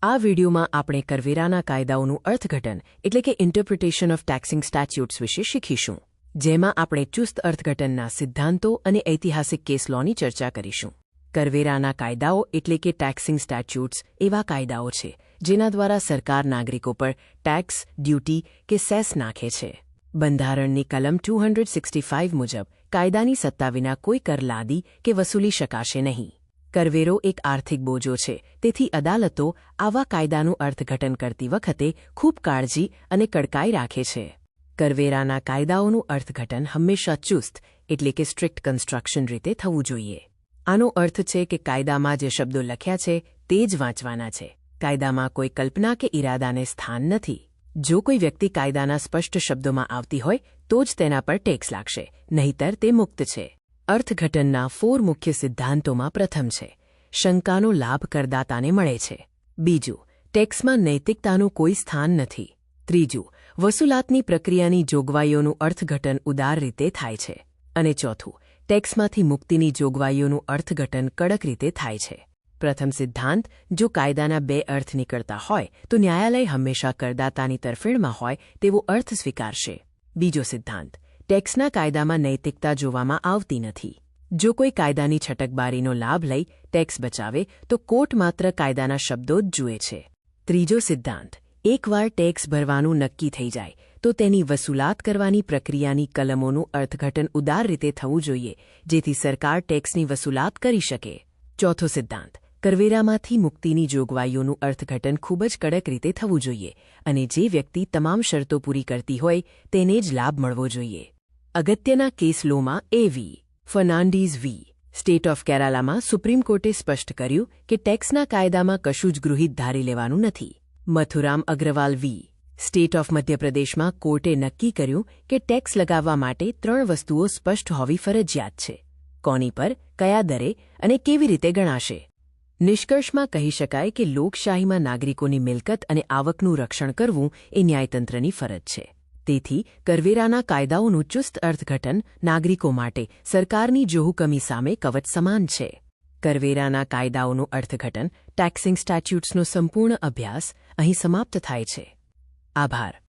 આ વિડીયોમાં આપણે કરવેરાના કાયદાઓનું અર્થઘટન એટલે કે ઇન્ટરપ્રિટેશન ઓફ ટેક્સિંગ સ્ટેચ્યુટ્સ વિશે શીખીશું, જેમાં આપણે ચુસ્ત અર્થઘટનના સિદ્ધાંતો અને ઐતિહાસિક કેસ લોની ચર્ચા કરીશું. કરવેરાના કાયદાઓ એટલે કે ટેક્સિંગ સ્ટેચ્યુટ્સ એવા કાયદાઓ છે જેના દ્વારા સરકાર નાગરિકો પર ટેક્સ, ડ્યુટી કે સેસ નાખે છે. બંધારણની કલમ 265 મુજબ કાયદાની સત્તા વિના કોઈ કર લાદી કે વસૂલી શકાશે નહીં. કરવેરો એક આર્થિક બોજો છે, તેથી અદાલતો આવા કાયદાનું અર્થઘટન કરતી વખતે ખૂબ કાળજી અને કડકાઈ રાખે છે. કરવેરાના કાયદાઓનું અર્થઘટન હંમેશા ચુસ્ત એટલે કે સ્ટ્રિક્ટ કન્સ્ટ્રક્શન રીતે થવું જોઈએ. આનો અર્થ છે કે કાયદામાં જે શબ્દો લખ્યા છે તે જ વાંચવાના છે. કાયદામાં કોઈ કલ્પના કે ઇરાદાને સ્થાન નથી. જો કોઈ વ્યક્તિ કાયદાના સ્પષ્ટ શબ્દોમાં આવતી હોય તો જ તેના પર ટેક્સ લાગશે, નહીંતર તે મુક્ત છે. અર્થઘટનના 4 મુખ્ય સિદ્ધાંતોમાં પ્રથમ છે, શંકાનો લાભ કરદાતાને મળે છે. બીજું, ટેક્સમાં નૈતિકતાનું કોઈ સ્થાન નથી. ત્રીજું, વસૂલાતની પ્રક્રિયાની જોગવાઈઓનું અર્થઘટન ઉદાર રીતે થાય છે. અને ચોથું, ટેક્સમાંથી મુક્તિની જોગવાઈઓનું અર્થઘટન કડક રીતે થાય છે. પ્રથમ સિદ્ધાંત, જો કાયદાના 2 અર્થ નીકળતા હોય તો ન્યાયાલય હંમેશા કરદાતાની તરફેણમાં હોય તેવો અર્થ સ્વીકારશે. બીજો સિદ્ધાંત, ટેક્સના કાયદામાં નૈતિકતા જોવામાં આવતી નથી. જો કોઈ કાયદાની છટકબારીનો લાભ લઈ ટેક્સ બચાવે તો કોર્ટ માત્ર કાયદાના શબ્દો જ જુએ છે. ત્રીજો સિદ્ધાંત, એકવાર ટેક્સ ભરવાનું નક્કી થઈ જાય તો તેની વસૂલાત કરવાની પ્રક્રિયાની કલમોનું અર્થઘટન ઉદાર રીતે થવું જોઈએ, જેથી સરકાર ટેક્સની વસૂલાત કરી શકે. ચોથો સિદ્ધાંત, કરવેરામાંથી મુક્તિની જોગવાઈઓનું અર્થઘટન ખૂબ જ કડક રીતે થવું જોઈએ અને જે વ્યક્તિ તમામ શરતો પૂરી કરતી હોય તેને જ લાભ મળવો જોઈએ. અગત્યના કેસ લોમાં એવી ફર્નાન્ડીઝ વી. સ્ટેટ ઓફ કેરાલામાં સુપ્રીમ કોર્ટે સ્પષ્ટ કર્યું કે ટેક્સના કાયદામાં કશું જ ગૃહિત ધારી લેવાનું નથી. મથુરામ અગ્રવાલ વી. સ્ટેટ ઓફ મધ્યપ્રદેશમાં કોર્ટે નક્કી કર્યું કે ટેક્સ લગાવવા માટે 3 વસ્તુઓ સ્પષ્ટ હોવી ફરજિયાત છે: કોની પર, કયા દરે અને કેવી રીતે ગણાશે. નિષ્કર્ષમાં કહી શકાય કે લોકશાહીમાં નાગરિકોની મિલકત અને આવકનું રક્ષણ કરવું એ ન્યાયતંત્રની ફરજ છે. તેથી કરવેરાના કાયદાઓનું ચુસ્ત અર્થઘટન નાગરિકો માટે સરકારની જોહુકમી સામે કવચ સમાન છે. કરવેરાના કાયદાઓનું અર્થઘટન ટેક્સિંગ સ્ટેચ્યુટ્સનો સંપૂર્ણ અભ્યાસ અહીં સમાપ્ત થાય છે. આભાર.